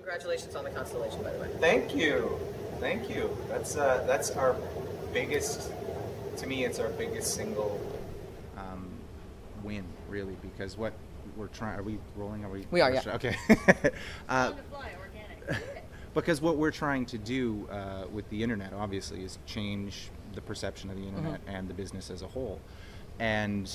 Congratulations on the constellation, by the way. Thank you. Thank you. That's our biggest, to me, it's our biggest single win, really, because what we're trying, are we rolling? We are, yeah. Okay. Because what we're trying to do with the internet, obviously, is change the perception of the internet and the business as a whole. And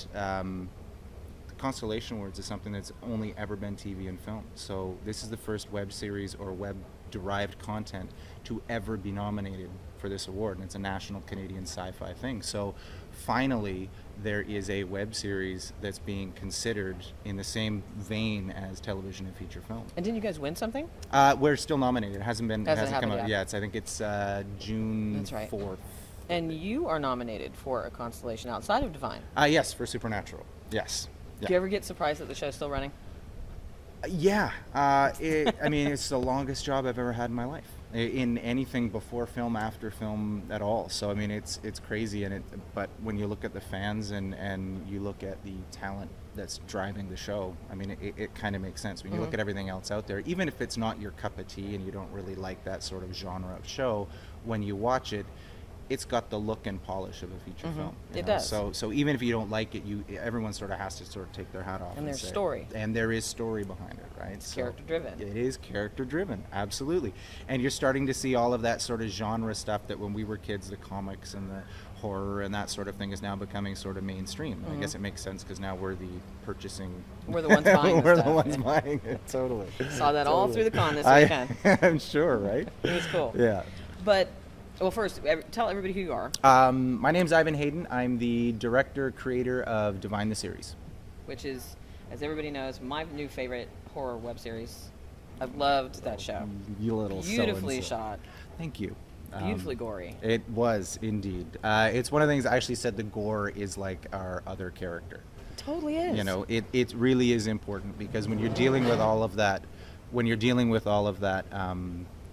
the Constellation Awards is something that's only ever been TV and film. So this is the first web series or web-derived content to ever be nominated for this award, and it's a national Canadian sci-fi thing. So finally, there is a web series that's being considered in the same vein as television and feature film. And didn't you guys win something? We're still nominated. It hasn't come out yet. I think it's June That's right. 4th. And you are nominated for a constellation outside of Divine. Yes, for Supernatural. Yes. Yeah. Do you ever get surprised that the show's still running? Yeah. I mean, it's the longest job I've ever had in my life, in anything before film, after film, at all. So I mean, it's crazy, but when you look at the fans and you look at the talent that's driving the show, I mean, it kind of makes sense. When you look at everything else out there, even if it's not your cup of tea and you don't really like that sort of genre of show, when you watch it, it's got the look and polish of a feature film. It does. So even if you don't like it, everyone sort of has to sort of take their hat off. And there's say, story. And there is story behind it, right? It's character driven. It is character driven, absolutely. And you're starting to see all of that sort of genre stuff that when we were kids, the comics and the horror and that sort of thing is now becoming sort of mainstream. I guess it makes sense because now we're the purchasing. We're the ones buying We're the the ones buying it, totally. Saw that all through the con this weekend. I'm sure, right? It was cool. Yeah. But, well, first, tell everybody who you are. My name's Ivan Hayden. I'm the director, creator of Divine the Series. Which is, as everybody knows, my new favorite horror web series. I've loved that show. You little Beautifully so-and-so. shot. Thank you. Beautifully gory. It was, indeed. It's one of the things I actually said the gore is like our other character. It totally is. You know, it really is important because when you're dealing with all of that,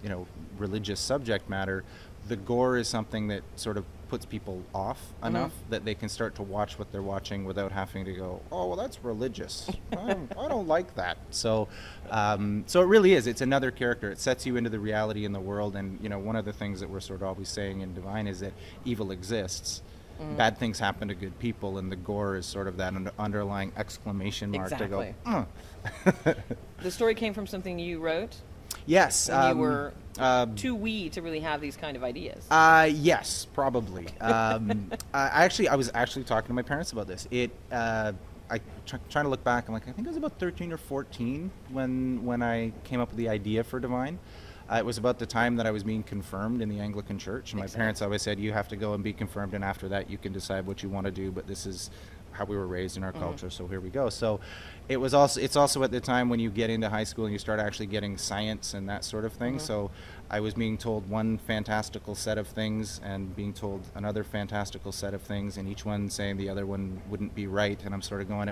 you know, religious subject matter, the gore is something that sort of puts people off enough that they can start to watch what they're watching without having to go, oh, well, that's religious. I don't like that. So it really is. It's another character. It sets you into the reality in the world. And, you know, one of the things that we're sort of always saying in Divine is that evil exists. Bad things happen to good people, and the gore is sort of that underlying exclamation mark to go, The story came from something you wrote? Yes. When you were too wee to really have these kind of ideas. Yes, probably. I was actually talking to my parents about this. Trying to look back, I'm like, I think I was about 13 or 14 when I came up with the idea for Divine. It was about the time that I was being confirmed in the Anglican Church, and my parents always said, you have to go and be confirmed, and after that you can decide what you want to do, but this is how we were raised in our culture, so here we go. So it's also at the time when you get into high school and you start actually getting science and that sort of thing. So I was being told one fantastical set of things and being told another fantastical set of things, and each one saying the other one wouldn't be right, and I'm sort of going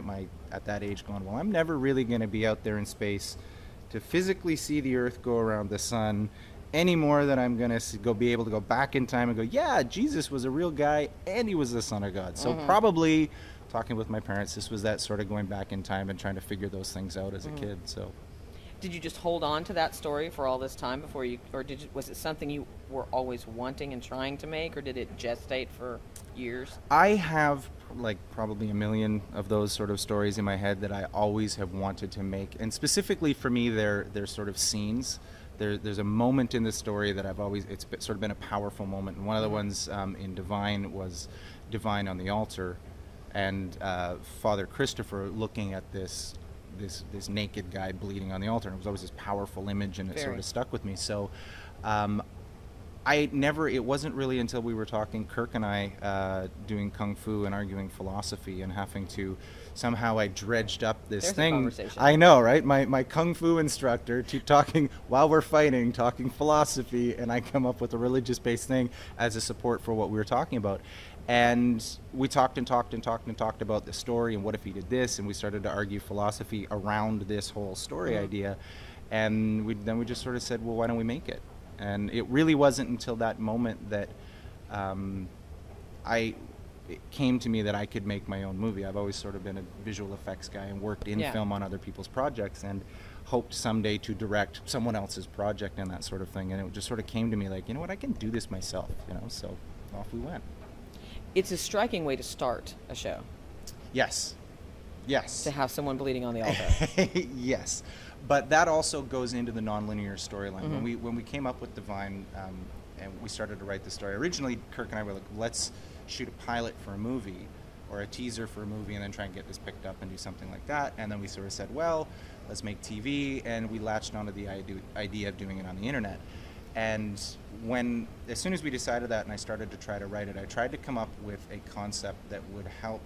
at that age going, well, I'm never really going to be out there in space to physically see the Earth go around the sun any more than I'm going to be able to go back in time and go, yeah, Jesus was a real guy and he was the Son of God. So probably, talking with my parents, this was that sort of going back in time and trying to figure those things out as a kid. So, did you just hold on to that story for all this time before you, or was it something you were always wanting and trying to make, or did it gestate for years? I have like probably a million of those sort of stories in my head that I always have wanted to make, and specifically for me, they're sort of scenes. There's a moment in the story that it's sort of been a powerful moment, and one of the ones in Divine was Divine on the altar, and Father Christopher looking at this naked guy bleeding on the altar, and it was always this powerful image, and it sort of stuck with me. So it wasn't really until we were talking, Kirk and I, doing Kung Fu and arguing philosophy and having to, somehow I dredged up this thing. Conversation. I know, right? My Kung Fu instructor, talking while we're fighting, talking philosophy, and I come up with a religious-based thing as a support for what we were talking about. And we talked about the story and what if he did this, and we started to argue philosophy around this whole story idea. And then we just sort of said, well, why don't we make it? And it really wasn't until that moment that it came to me that I could make my own movie. I've always sort of been a visual effects guy and worked in film on other people's projects, and hoped someday to direct someone else's project and that sort of thing. And it just sort of came to me like, you know what, I can do this myself, you know, so off we went. It's a striking way to start a show. Yes. Yes. To have someone bleeding on the altar. Yes. But that also goes into the nonlinear storyline. When we came up with Divine and we started to write the story, originally Kirk and I were like, let's shoot a pilot for a movie or a teaser for a movie and then try and get this picked up and do something like that. And then we sort of said, well, let's make TV, and we latched onto the idea of doing it on the internet. And as soon as we decided that and I started to try to write it, I tried to come up with a concept that would help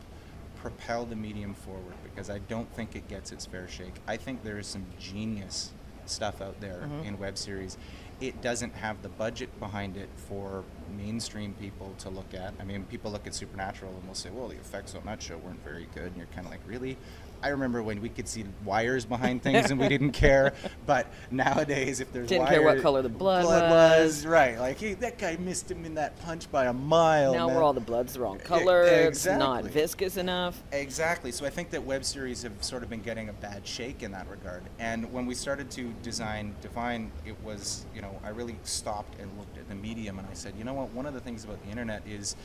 propel the medium forward, because I don't think it gets its fair shake. I think there is some genius stuff out there in web series. It doesn't have the budget behind it for mainstream people to look at. I mean, people look at Supernatural and will say, well, the effects on that show weren't very good. And you're kind of like, really? I remember when we could see wires behind things and we didn't care. But nowadays, if there's didn't care what color the blood was. Right. Like, hey, that guy missed him in that punch by a mile. Now man. where all the blood's the wrong color. Exactly. It's not viscous enough. Exactly. So I think that web series have sort of been getting a bad shake in that regard. And when we started to design Divine, it was, you know, I really stopped and looked at the medium and I said, you know what, one of the things about the internet is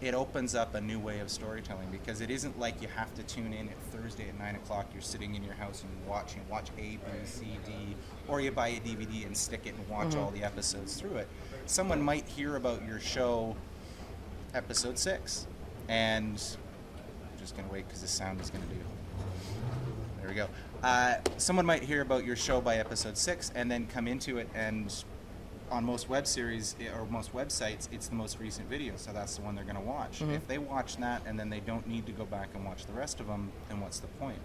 it opens up a new way of storytelling, because it isn't like you have to tune in at Thursday at 9 o'clock, you're sitting in your house and watch A, B, C, D, or you buy a DVD and stick it and watch all the episodes through it. Someone might hear about your show episode 6, and I'm just going to wait because the sound is going to do. There we go. Someone might hear about your show by episode 6 and then come into it, and on most web series or most websites, it's the most recent video, so that's the one they're going to watch. If they watch that and then they don't need to go back and watch the rest of them, then what's the point?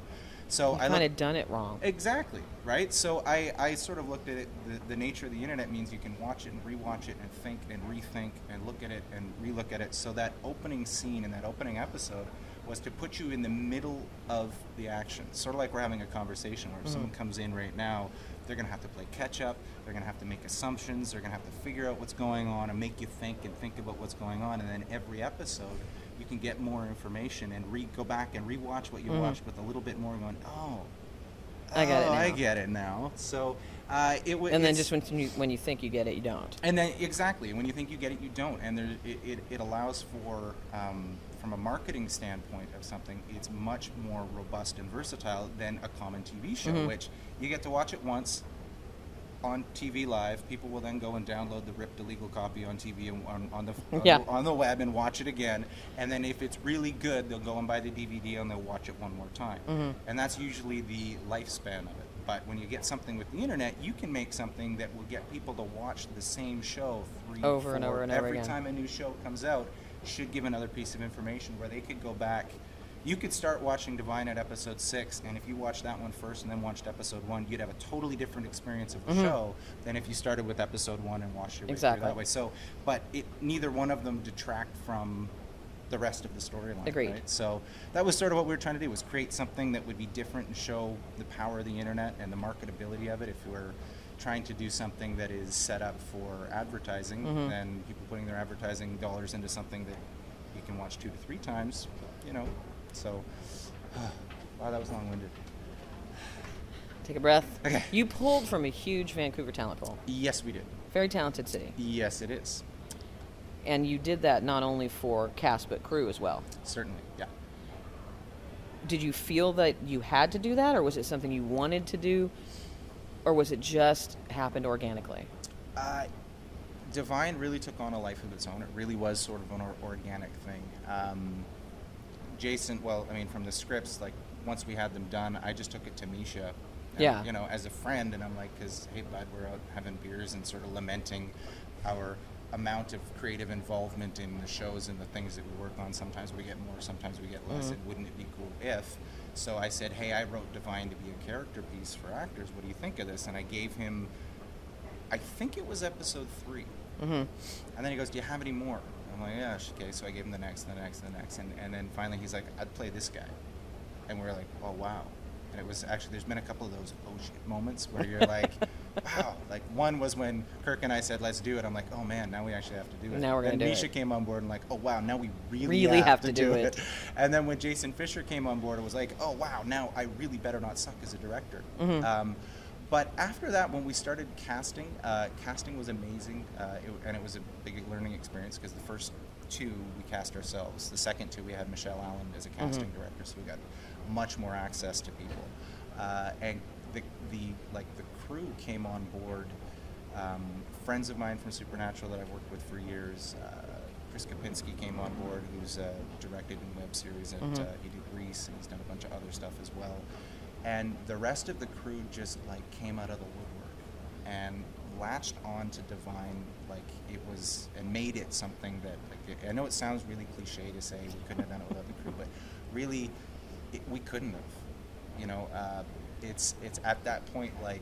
So I kind of done it wrong. Exactly, right? So I sort of looked at it, the nature of the internet means you can watch it and rewatch it and think and rethink and look at it and relook at it. So that opening scene in that opening episode was to put you in the middle of the action. Sort of like we're having a conversation where if someone comes in right now, they're going to have to play catch up, they're going to have to make assumptions, they're going to have to figure out what's going on and make you think about what's going on. And then every episode, you can get more information and go back and rewatch what you watched with a little bit more going, I got it now. I get it now. So and then just when you think you get it, you don't. And then exactly, when you think you get it, you don't. And it allows for, from a marketing standpoint of something, it's much more robust and versatile than a common TV show, which you get to watch it once on TV live. People will then go and download the ripped illegal copy on TV and on the web and watch it again. And then if it's really good, they'll go and buy the DVD and they'll watch it one more time. And that's usually the lifespan of it. But when you get something with the internet, you can make something that will get people to watch the same show over and over every again. time a new show comes out. Should give another piece of information where they could go back. You could start watching Divine at episode 6, and if you watched that one first and then watched episode 1, you'd have a totally different experience of the show than if you started with episode 1 and watched it right through that way. So, but neither one of them detract from the rest of the storyline. Agreed. Right? So that was sort of what we were trying to do, was create something that would be different and show the power of the internet and the marketability of it. If we're trying to do something that is set up for advertising, then people putting their advertising dollars into something that you can watch 2 to 3 times, you know. So, wow, that was long-winded. Take a breath. Okay. You pulled from a huge Vancouver talent pool. Yes, we did. Very talented city. Yes, it is. And you did that not only for cast but crew as well. Certainly, yeah. Did you feel that you had to do that, or was it something you wanted to do, or was it just happened organically? Divine really took on a life of its own. It really was sort of an organic thing. Jason, well, I mean, from the scripts, like, once we had them done, I just took it to Misha, and, you know, as a friend, and I'm like, because, hey, bud, we're out having beers and sort of lamenting our amount of creative involvement in the shows and the things that we work on. Sometimes we get more, sometimes we get less, and wouldn't it be cool if? So I said, hey, I wrote Divine to be a character piece for actors. What do you think of this? And I gave him, I think it was episode 3. And then he goes, do you have any more? I'm like, yeah, okay. So I gave him the next, and then finally he's like, I'd play this guy. And we were like, oh, wow. And it was actually, there's been a couple of those oh shit moments where you're like, wow. Like one was when Kirk and I said, let's do it. I'm like, oh man, now we actually have to do it. Now we're going to do it. Misha came on board and like, oh wow, now we really have to do it. And then when Jason Fisher came on board, it was like, oh wow, now I really better not suck as a director. But after that, when we started casting, casting was amazing, and it was a big learning experience because the first two we cast ourselves. The second two we had Michelle Allen as a casting director, so we got much more access to people. And the crew came on board. Friends of mine from Supernatural that I've worked with for years. Chris Kopinski came on board, who's directed in web series, and he did Grease, and he's done a bunch of other stuff as well. And the rest of the crew just like came out of the woodwork and latched on to Divine like it was, and made it something that like I know it sounds really cliche to say we couldn't have done it without the crew, but really we couldn't have. You know, it's at that point like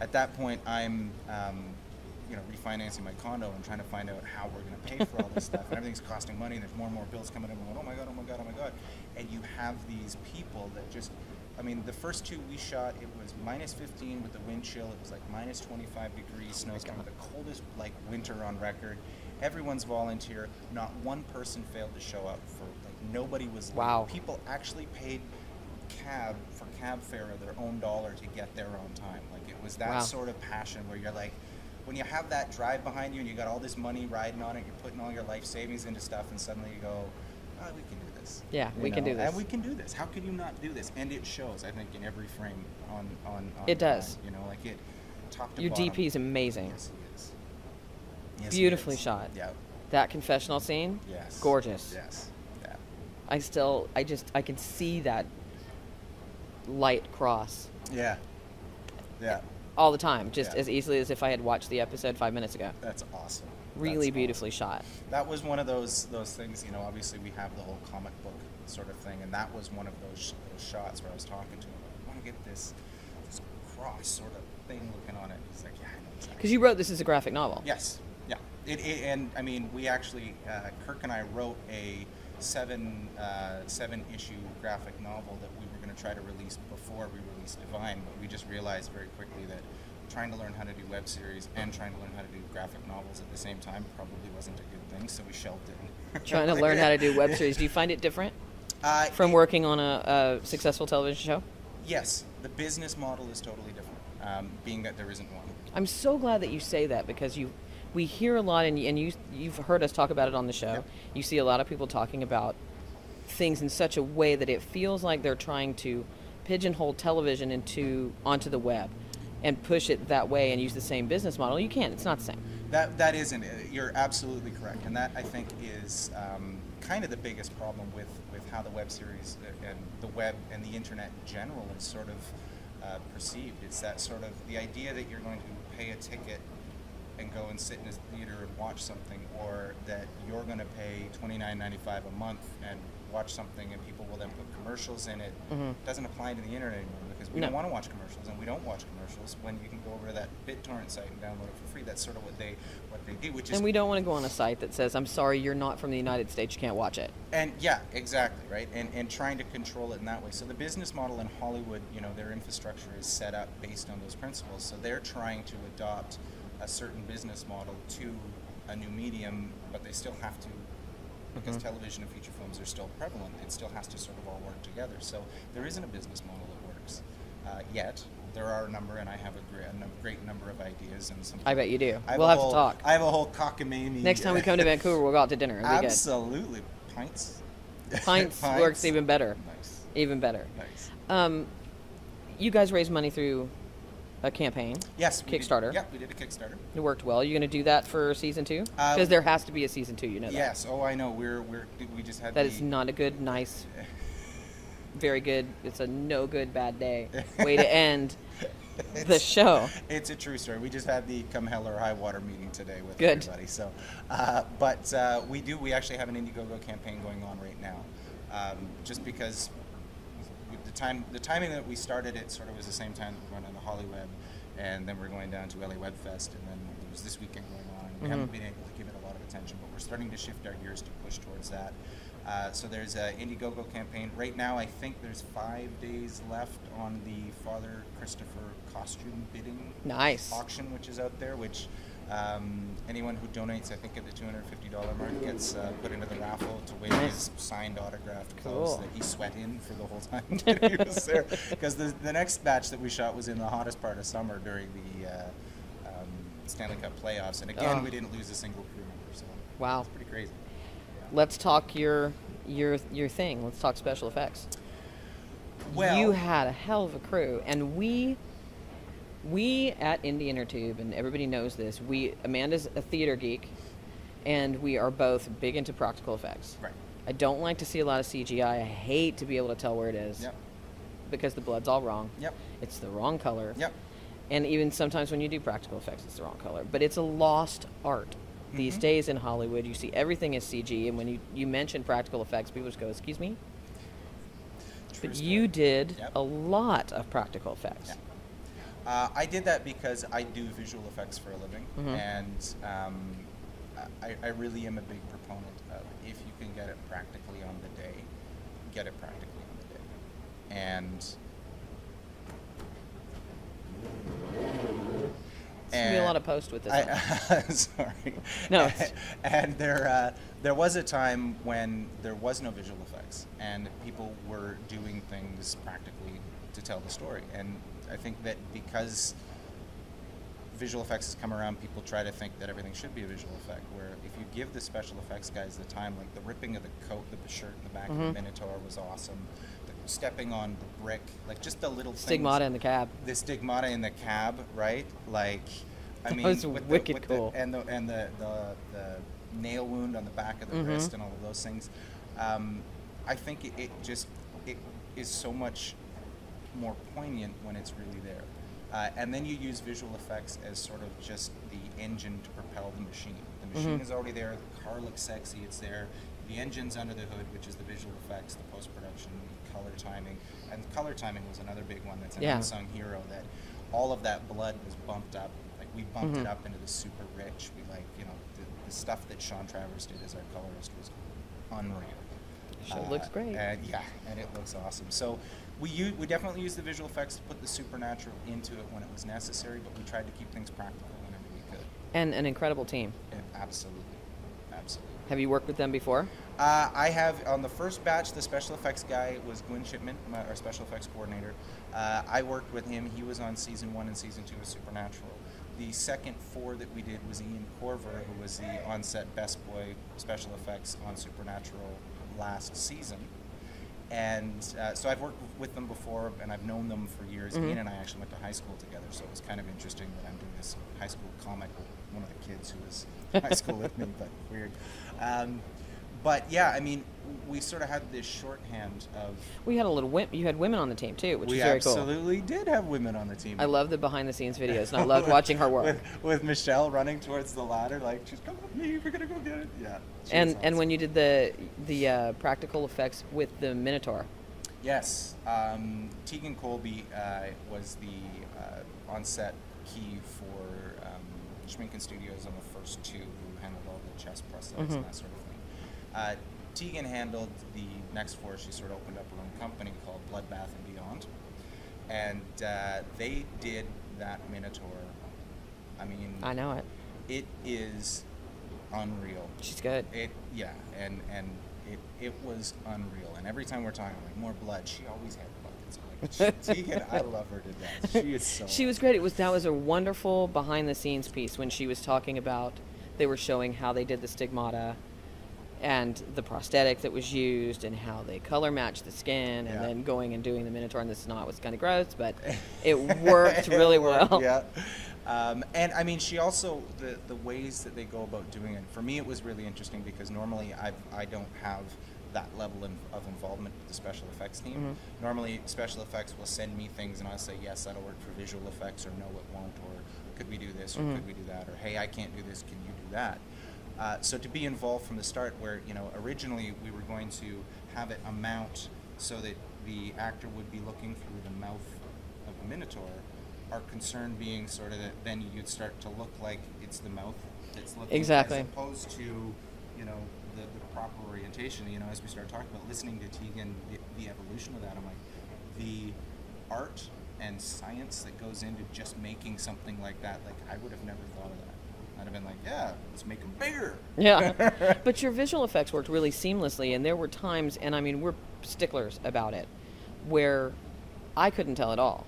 at that point I'm you know, refinancing my condo and trying to find out how we're going to pay for all this stuff, and everything's costing money, and there's more and more bills coming in. I'm going, oh my god, oh my god, oh my god, and you have these people that just, I mean, the first two we shot, it was minus 15 with the wind chill. It was like minus 25 degrees, snow's coming, the coldest like winter on record. Everyone's volunteer. Not one person failed to show up. For like nobody was. Wow. Late. People actually paid cab fare of their own dollar to get there on time. Like it was that sort of passion where you're like, when you have that drive behind you and you got all this money riding on it, you're putting all your life savings into stuff, and suddenly you go, oh, we can do this. Yeah, we can do this. And we can do this. How could you not do this? And it shows, I think, in every frame on it does. You know, like it, top to Your bottom. DP is amazing. Yes, he is. Yes, Beautifully he is. shot. Yeah. That confessional scene, Yes. gorgeous. Yes. Yeah. I can see that light cross. Yeah. Yeah. All the time, just as easily as if I had watched the episode 5 minutes ago. That's awesome. Really beautifully shot. That was one of those things, you know, obviously we have the whole comic book sort of thing, and that was one of those shots where I was talking to him, I want to get this cross sort of thing looking on it. He's like, yeah, I know exactly. Because you wrote this as a graphic novel. Yes. Yeah. And I mean, we actually, Kirk and I wrote a seven issue graphic novel that we were going to try to release before we released Divine, but we just realized very quickly that trying to learn how to do web series and trying to learn how to do graphic novels at the same time probably wasn't a good thing, so we shelved it. Trying to learn how to do web series. Do you find it different from working on a successful television show? Yes, the business model is totally different, being that there isn't one. I'm so glad that you say that, because we hear a lot, and you've heard us talk about it on the show. Yep. You see a lot of people talking about things in such a way that it feels like they're trying to pigeonhole television onto the web and push it that way and use the same business model. You can't. It's not the same. That isn't it. You're absolutely correct, and that I think is kind of the biggest problem with how the web series and the web and the internet in general is sort of perceived. It's that sort of the idea that you're going to pay a ticket and go and sit in a theater and watch something, or that you're going to pay $29.95 a month and watch something and people will then put commercials in it. Doesn't apply to the internet anymore, because we don't want to watch commercials, and we don't watch commercials when you can go over to that BitTorrent site and download it for free. That's sort of what they do, which is, and we don't want to go on a site that says, I'm sorry, you're not from the United States, you can't watch it. And yeah, exactly, right? And trying to control it in that way. So the business model in Hollywood, you know, their infrastructure is set up based on those principles. So they're trying to adopt a certain business model to a new medium, but they still have to, because television and feature films are still prevalent, it still has to sort of all work together. So there isn't a business model that works yet. There are a number, and I have a great number of ideas. And some. I bet you do. We'll have to talk. I have a whole cockamamie. Next time we come to Vancouver, we'll go out to dinner. It'll be absolutely. Good. Pints. Pints works even better. Nice. Even better. Nice. You guys raised money through a campaign. Yes. Kickstarter. Yeah, we did a Kickstarter. It worked well. Are you going to do that for season 2? Because there has to be a season 2, you know that. Yes. Oh, I know. We just had that is not a good, nice, very good, it's a no good, bad day way to end the show. It's a true story. We just had the come hell or high water meeting today with good. Everybody. So, we actually have an Indiegogo campaign going on right now. Just because the timing that we started it sort of was the same time that we're running the Hollyweb, and then we're going down to LA Web Fest, and then there was this weekend going on. We haven't been able to give it a lot of attention, but we're starting to shift our gears to push towards that. So there's an Indiegogo campaign. Right now, I think there's 5 days left on the Father Christopher costume bidding Nice. auction, which is out there, which anyone who donates, I think at the $250 mark, gets put into the raffle to win his signed autographed clothes Cool. that he sweat in for the whole time that he was there. Because the next batch that we shot was in the hottest part of summer during the Stanley Cup playoffs, and again, we didn't lose a single crew member, so Wow. it's pretty crazy. Let's talk your thing. Let's talk special effects. Well, You had a hell of a crew, and we at Indie Intertube, and everybody knows this. Amanda's a theater geek, and we are both big into practical effects. right. I don't like to see a lot of CGI. I hate to be able to tell where it is. Yep. Because the blood's all wrong. Yep. It's the wrong color. Yep. And even sometimes when you do practical effects, it's the wrong color. But it's a lost art. These days in Hollywood, you see everything is CG, and when you mention practical effects, people just go, "Excuse me?" True But story. you did Yep. a lot of practical effects. Yeah. I did that because I do visual effects for a living, and I really am a big proponent of if you can get it practically on the day, get it practically on the day. And It's going to be a lot of post with this one. sorry. No. And there was a time when there was no visual effects, and people were doing things practically to tell the story. And I think that because visual effects has come around, people try to think that everything should be a visual effect, where if you give the special effects guys the time, like the ripping of the coat, the shirt in the back of the Minotaur was awesome. The stepping on the brick, like just the little Stigmata in the cab. the stigmata in the cab, right? Like, I mean, was with wicked with cool. and the nail wound on the back of the wrist and all of those things. I think it is so much more poignant when it's really there. And then you use visual effects as sort of just the engine to propel the machine. The machine is already there. The car looks sexy. It's there. The engine's under the hood, which is the visual effects, the post-production, color timing. And color timing was another big one that's an unsung hero, that all of that blood was bumped up. Like, we bumped it up into the super rich. We, like, you know, the stuff that Sean Travers did as our colorist was unreal. It looks great. And it looks awesome. So we definitely used the visual effects to put the supernatural into it when it was necessary, but we tried to keep things practical whenever we could. And an incredible team. Absolutely. Have you worked with them before? I have, on the first batch, the special effects guy was Gwen Shipman, our special effects coordinator. I worked with him. He was on season 1 and season 2 of Supernatural. The second 4 that we did was Ian Corver, who was the on-set best boy special effects on Supernatural last season. And so I've worked with them before, and I've known them for years. Ian and I actually went to high school together, so it was kind of interesting that I'm doing this high school comic with one of the kids who was in high school with me, but weird. But yeah, I mean, we sort of had this shorthand of... We had you had women on the team too, which is We very cool. absolutely did have women on the team. I love the behind-the-scenes videos, and I loved watching her work. With Michelle running towards the ladder, like, she's come with me, we're gonna go get it. Yeah. And when you did the practical effects with the Minotaur. Yes, Tegan Colby was the on-set key for Schminken Studios on the first 2, who handled all the chest prosthetics and that sort of thing. Tegan handled the next 4. She sort of opened up her own company called Bloodbath and Beyond, and they did that Minotaur. I mean, I know it. It is unreal. She's good. It was unreal. And every time we're talking like more blood, she always had buckets. Like, Tegan, I love her to death. She is so. She was great. That was a wonderful behind-the-scenes piece when she was talking about. They were showing how they did the stigmata, and the prosthetic that was used, and how they color matched the skin, and then going and doing the Minotaur. And the snot was kind of gross, but it worked really well. Yeah. And I mean, she also, the ways that they go about doing it, for me it was really interesting, because normally I don't have that level of involvement with the special effects team. Normally special effects will send me things and I'll say, yes, that'll work for visual effects, or no, it won't, or could we do this, or could we do that, or hey, I can't do this, can you do that? So to be involved from the start, where, you know, originally we were going to have it a mount so that the actor would be looking through the mouth of the Minotaur, our concern being sort of that then you'd start to look like it's the mouth that's looking, Exactly. as opposed to, you know, the proper orientation. You know, as we start talking about listening to Tegan, the evolution of that, I'm like, the art and science that goes into just making something like that, like I would have never thought of that. I'd have been like, yeah, let's make them bigger. Yeah. But your visual effects worked really seamlessly, and there were times, and I mean, we're sticklers about it, where I couldn't tell at all.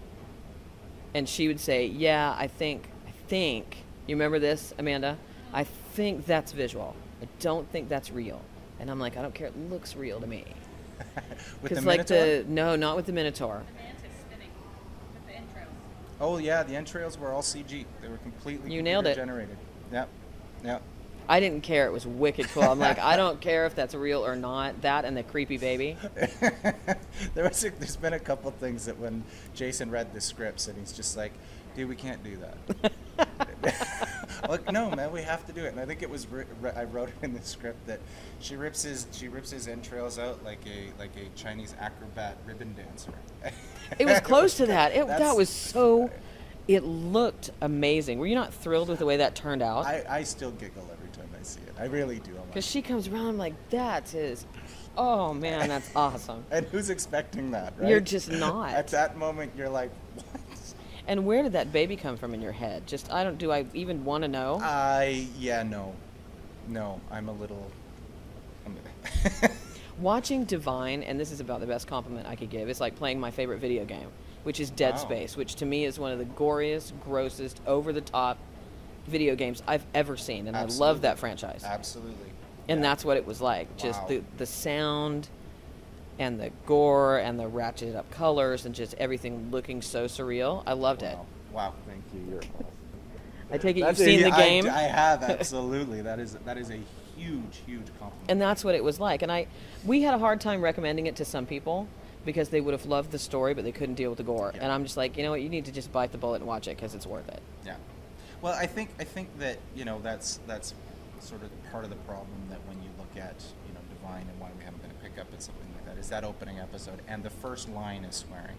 And she would say, yeah, I think, you remember this, Amanda? I think that's visual. I don't think that's real. And I'm like, I don't care, it looks real to me. With the like Minotaur? no, not with the Minotaur. The mantis spinning with the entrails. Oh yeah, the entrails were all CG. They were completely You nailed it. generated. Yep. Yep. I didn't care. It was wicked cool. I'm like, I don't care if that's real or not. That and the creepy baby. There's been a couple things that when Jason read the scripts and he's just like, dude, we can't do that. Like, no, man, we have to do it. And I think it was I wrote in the script that she rips his entrails out like a Chinese acrobat ribbon dancer. It was close to that. That was so. It looked amazing. Were you not thrilled with the way that turned out? I still giggle every time I see it. I really do. Because she comes around, I'm like, that is, oh man, that's awesome. And who's expecting that, right? You're just not. At that moment, you're like, what? And where did that baby come from in your head? Just, do I even want to know? No, I'm a little. Watching Divine, and this is about the best compliment I could give, it's like playing my favorite video game, which is Dead Space, which to me is one of the goriest, grossest, over-the-top video games I've ever seen, and Absolutely. I love that franchise. Absolutely. And Yeah. that's what it was like. Just Wow. the sound and the gore and the ratcheted up colors and just everything looking so surreal. I loved it. Wow, thank you. You're I take it That's you've seen the game. I have, absolutely. That is a huge compliment. And that's what it was like. And we had a hard time recommending it to some people because they would have loved the story, but they couldn't deal with the gore. Yeah. And I'm just like, you know what? You need to just bite the bullet and watch it because it's worth it. Yeah. Well, I think that, you know, that's sort of part of the problem that when you look at, you know, Divine and why we haven't been to pick up at something like that is that opening episode, and the first line is swearing.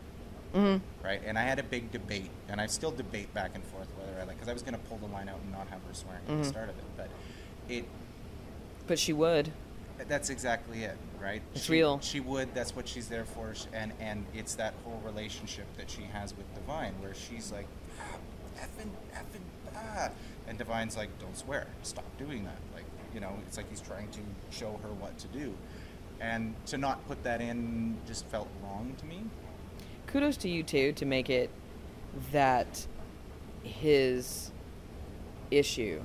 Mm-hmm. Right? And I had a big debate, and I still debate back and forth whether I like, because I was going to pull the line out and not have her swearing at the start of it, But she would. that's exactly it, right? It's real. She would. That's what she's there for, and it's that whole relationship that she has with Divine, where she's like, effing, and Divine's like, don't swear, stop doing that. Like, you know, it's like he's trying to show her what to do, and to not put that in just felt wrong to me. Kudos to you, too, to make it that his issue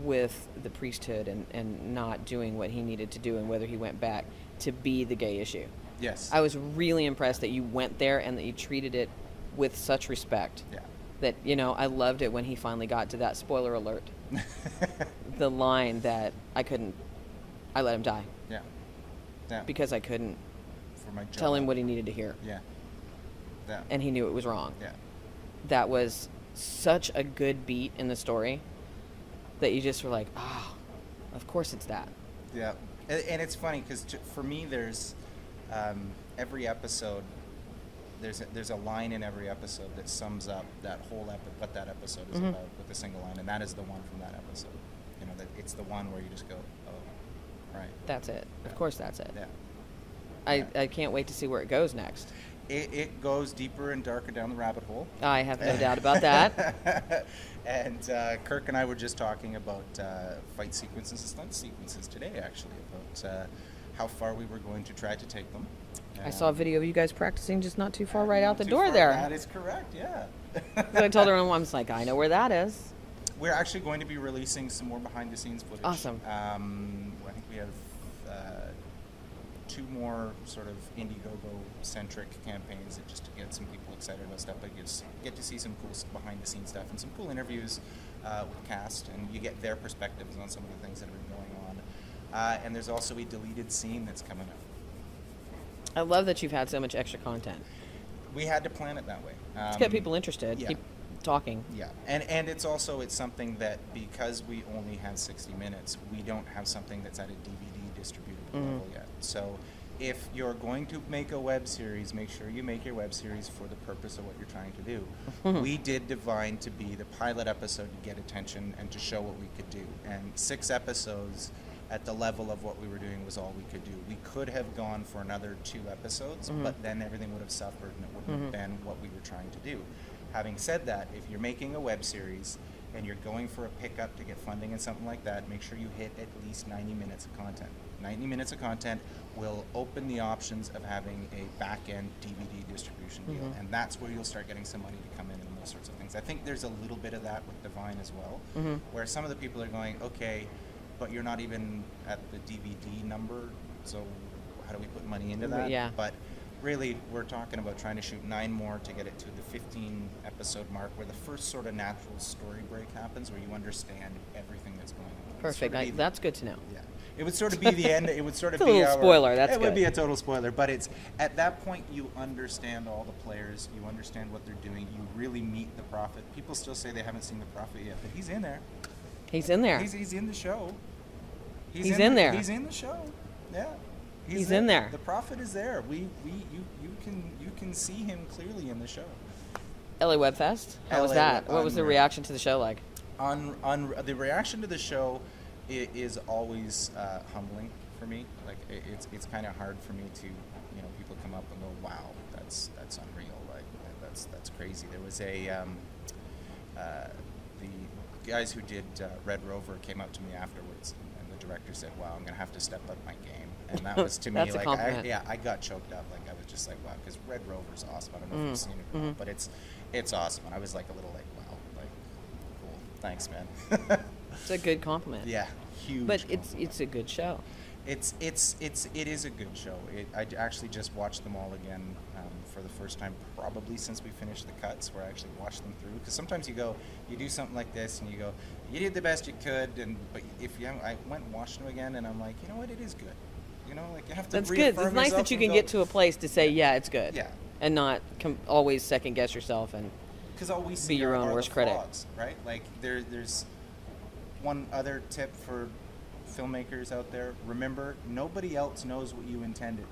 with the priesthood and not doing what he needed to do and whether he went back to be the gay issue. Yes. I was really impressed that you went there and that you treated it with such respect. Yeah. That, you know, I loved it when he finally got to that, spoiler alert, the line that I let him die. Yeah. Yeah. Because I couldn't For my job. tell him what he needed to hear. Yeah. Yeah. And he knew it was wrong. Yeah. That was such a good beat in the story that you just were like, oh, of course it's that. Yeah, and it's funny because for me, there's every episode. There's a line in every episode that sums up that whole what that episode is about with a single line, and that is the one from that episode. You know, that it's the one where you just go, oh, right. That's it. Yeah. Of course that's it. Yeah. I can't wait to see where it goes next. It goes deeper and darker down the rabbit hole. I have no doubt about that. And Kirk and I were just talking about fight sequences and stunt sequences today, actually, about how far we were going to try to take them. I saw a video of you guys practicing just not too far right out the Too door far. there. That is correct, yeah. So I told her, I was like, I know where that is. We're actually going to be releasing some more behind-the-scenes footage. Awesome. I think we have 2 more sort of Indiegogo-centric campaigns that just to get some people excited about stuff. But you get to see some cool behind-the-scenes stuff and some cool interviews with cast, and you get their perspectives on some of the things that have been going on. And there's also a deleted scene that's coming up. I love that you've had so much extra content. We had to plan it that way. To get people interested. Yeah. Keep talking. Yeah, and it's something that because we only have 60 minutes, we don't have something that's at a DVD distributable level yet. So if you're going to make a web series, make sure you make your web series for the purpose of what you're trying to do. We did Divine to be the pilot episode to get attention and to show what we could do. And 6 episodes at the level of what we were doing was all we could do. We could have gone for another 2 episodes, Mm-hmm. but then everything would have suffered and it wouldn't have been what we were trying to do. Having said that, if you're making a web series and you're going for a pickup to get funding and something like that, make sure you hit at least 90 minutes of content. 90 minutes of content will open the options of having a back-end DVD distribution deal, Mm-hmm. and that's where you'll start getting some money to come in and those sorts of things. I think there's a little bit of that with Divine as well, Mm-hmm. where some of the people are going, okay, but you're not even at the DVD number, so how do we put money into that? Yeah. But really, we're talking about trying to shoot 9 more to get it to the 15 episode mark, where the first sort of natural story break happens, where you understand everything that's going on. Perfect. That's good to know. Yeah. It would sort of be the end. It would sort of It's a be little our spoiler, that's It would good. be a total spoiler, but it's at that point you understand all the players, you understand what they're doing, you really meet the Prophet. People still say they haven't seen the Prophet yet, but he's in there. He's in there. He's in the show. He's in there. He's in the show. Yeah. He's in there. The Prophet is there. You can see him clearly in the show. LA Webfest. How was LA that? What was the unreal. reaction to the show like? On the reaction to the show is always humbling for me. Like it's kind of hard for me to, people come up and go, wow, that's unreal. Like that's crazy. There was the guys who did Red Rover came up to me afterwards, and the director said, wow, I'm gonna have to step up my game. And that was to me That's a like compliment. I got choked up. Like I was just like, wow, because Red Rover's awesome. I don't know if you've seen it, or not, but it's awesome. And I was like a little like, wow, like cool, thanks, man. It's a good compliment. Yeah, huge. But compliment. it's a good show. It is a good show. I actually just watched them all again for the first time, probably since we finished the cuts, where I actually watched them through. Because sometimes you do something like this, and you go, you did the best you could, but if you haven't, I went and watched them again, and I'm like, you know what, it is good. Like you have to. That's good. reaffirm It's nice yourself that you and can go, get to a place to say, yeah, it's good. Yeah. And not always second guess yourself and Because all we see your are own the worst critic. flaws, right? Like there's one other tip for filmmakers out there. Remember, nobody else knows what you intended.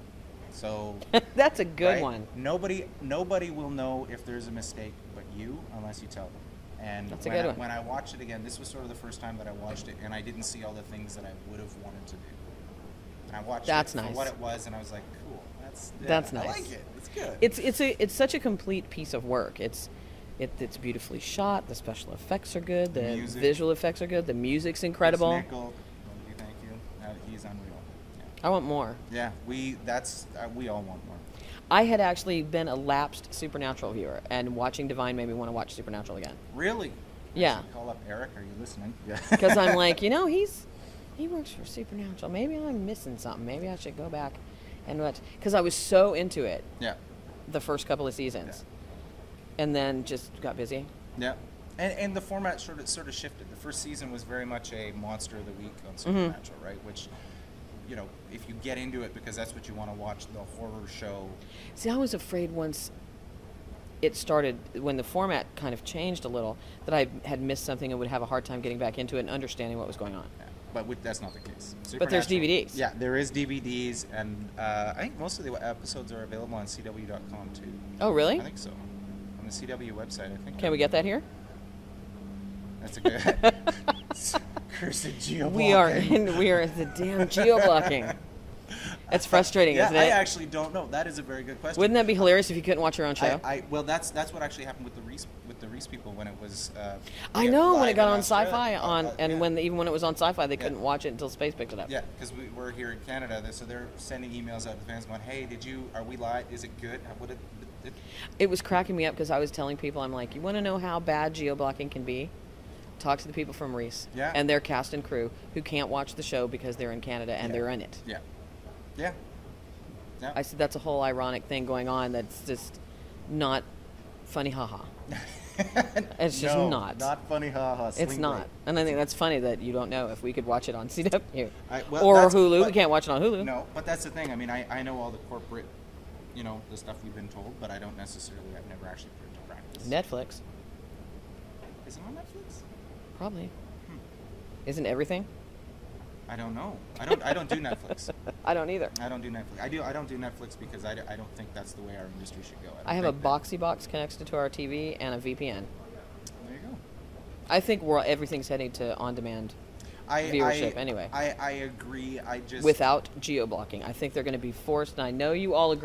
So that's a good right? one. Nobody will know if there's a mistake but you, unless you tell them. And That's a good one. when I watched it again, this was sort of the first time that I watched it, and I didn't see all the things that I would have wanted to do. And I watched That's it for nice. what it was, and I was like, cool. That's I nice. like it. It's good. It's such a complete piece of work. It's beautifully shot. The special effects are good. The music. visual effects are good. The music's incredible. Nickel, thank you. He's unreal. I want more. Yeah, we all want more. I had actually been a lapsed Supernatural viewer, and watching Divine made me want to watch Supernatural again. Really? Yeah. I should call up Eric. Are you listening? Yeah. Because I'm like, he works for Supernatural. Maybe I'm missing something. Maybe I should go back and watch. Because I was so into it Yeah. the first couple of seasons, and then just got busy. Yeah. And the format sort of shifted. The first season was very much a monster of the week on Supernatural, right? Which, if you get into it because that's what you want to watch, the horror show. See, I was afraid once it started, when the format kind of changed a little, that I had missed something and would have a hard time getting back into it and understanding what was going on. Yeah. But that's not the case. But there's Supernatural- DVDs. Yeah, there is DVDs, and I think most of the episodes are available on CW.com too. Oh, really? I think so. On the CW website, I think. Can we get that here? That's a good. Cursed geo. We are the damn geo-blocking. It's frustrating, Yeah, isn't I it? actually don't know. That is a very good question. Wouldn't that be hilarious if you couldn't watch your own show? Well, that's what actually happened with the Reese people when it was. I know, when live it got in on Australia. Sci-Fi Yeah. even when it was on Sci-Fi, they couldn't watch it until Space picked it up. Yeah, because we're here in Canada, so they're sending emails out to fans going, "Hey, are we live? Is it good? It was cracking me up because I was telling people, I'm like, you want to know how bad geo-blocking can be? Talk to the people from Reese and their cast and crew who can't watch the show because they're in Canada and they're in it. Yeah, yeah. Yeah. I said that's a whole ironic thing going on that's just not funny, haha. It's just not. Not funny, haha. It's not. And I think that's funny that you don't know if we could watch it on CW Well, or that's- Hulu. but- We can't watch it on Hulu. No, but that's the thing. I mean, I know all the corporate, the stuff we've been told, but I don't necessarily. I've never actually put it to practice. Netflix, Is it on Netflix? probably. Isn't everything? I don't know. I don't do Netflix. I don't either. I don't do Netflix. I don't do Netflix because I don't think that's the way our industry should go. I have a think that- Boxy box connected to our TV and a VPN. There you go. I think everything's heading to on-demand. viewership anyway. I agree. I just Without geo-blocking, I think they're going to be forced, and I know you all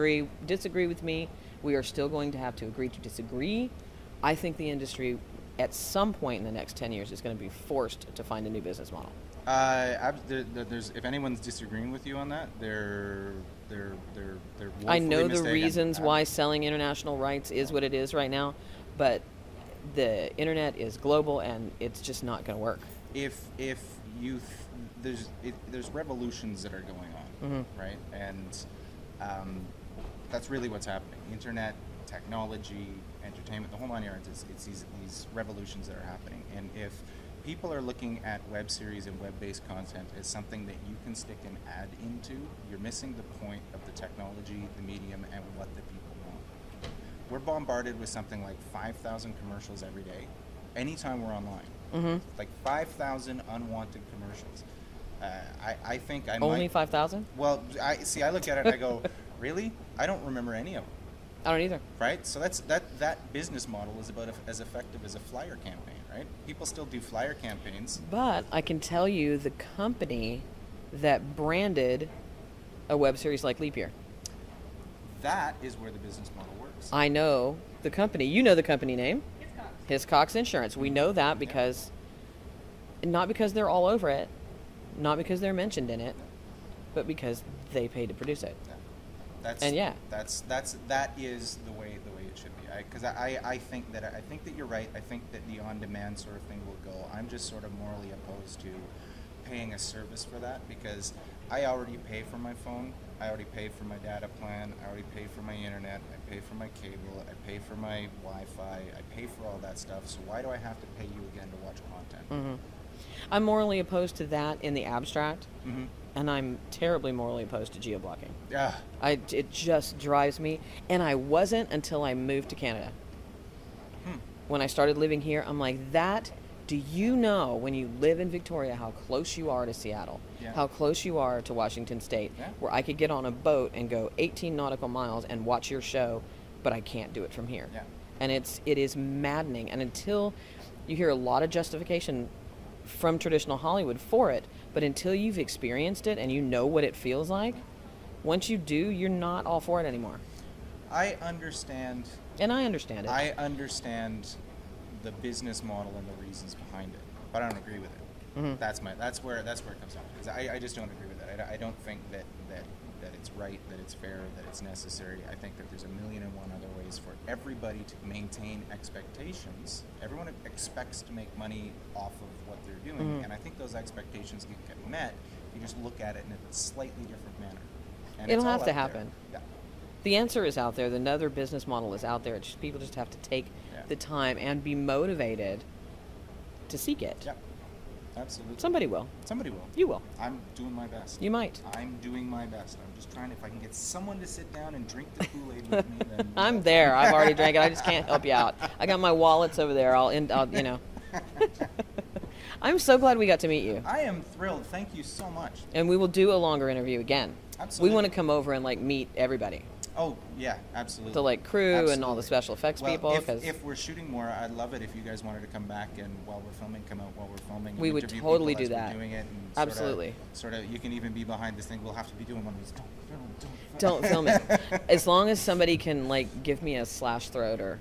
disagree with me. We are still going to have to agree to disagree. I think the industry, at some point in the next 10 years, is going to be forced to find a new business model. There's, if anyone's disagreeing with you on that, they're I know woefully the mistaken. reasons why selling international rights is what it is right now, but the internet is global, and it's just not going to work. If there's revolutions that are going on, right? And that's really what's happening. Internet, technology, entertainment, the whole nine yards. It's these revolutions that are happening. And if people are looking at web series and web-based content as something that you can stick an ad into, you're missing the point of the technology, the medium, and what the people want. We're bombarded with something like 5,000 commercials every day, anytime we're online. Like 5,000 unwanted commercials. I think I Only might... 5,000? Well, I look at it and I go, really? I don't remember any of them. I don't either. Right? So that business model is about as effective as a flyer campaign, right? People still do flyer campaigns. But I can tell you the company that branded a web series like Leap Year. That is where the business model works. I know the company. You know the company name? Hiscox. Hiscox Insurance. We know that because, not because they're all over it, not because they're mentioned in it, but because they paid to produce it. Yeah. That is the way it should be. Because I think that you're right. I think that the on-demand sort of thing will go. I'm just sort of morally opposed to paying a service for that, because I already pay for my phone. I already pay for my data plan. I already pay for my internet. I pay for my cable. I pay for my Wi-Fi. I pay for all that stuff. So why do I have to pay you again to watch content? I'm morally opposed to that in the abstract, and I'm terribly morally opposed to geo-blocking. Yeah. It just drives me, and I wasn't until I moved to Canada. When I started living here, I'm like, do you know when you live in Victoria how close you are to Seattle? Yeah. How close you are to Washington State, Yeah. where I could get on a boat and go 18 nautical miles and watch your show, but I can't do it from here. Yeah. And it is maddening. And until you hear a lot of justification from traditional Hollywood for it, but until you've experienced it and you know what it feels like, once you do, you're not all for it anymore. I understand. And I understand it. I understand the business model and the reasons behind it, but I don't agree with it. That's where it comes down. Because I just don't agree with it. I don't think that it's right, that it's fair, that it's necessary. I think that there's a million and one other ways for everybody to maintain expectations. Everyone expects to make money off of what they're doing, and I think those expectations can get met if you just look at it in a slightly different manner. And It'll it's all have to out there. happen. Yeah. The answer is out there. Another business model is out there. It's just, people just have to take the time and be motivated to seek it. Yep. Absolutely. Somebody will. Somebody will. You will. I'm doing my best. You might. I'm doing my best. I'm just trying, if I can get someone to sit down and drink the Kool-Aid with me, then... I'm there. I've already drank it. I just can't help you out. I got my wallets over there. I'll you know. I'm so glad we got to meet you. I am thrilled. Thank you so much. And we will do a longer interview again. Absolutely. We want to come over and meet everybody. Oh, yeah, absolutely. The crew Absolutely. And all the special effects well, people. If we're shooting more, I'd love it if you guys wanted to come back and while we're filming, come out while we're filming. And we would interview totally people do as we're that. doing it and Absolutely. Sort of, you can even be behind this thing. We'll have to be doing one of these. Don't film it. As long as somebody can give me a slash throat or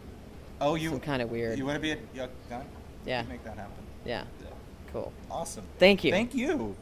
some kind of weird. You want to be a gun? Yeah. Make that happen. Yeah. Cool. Awesome. Thank you. Thank you.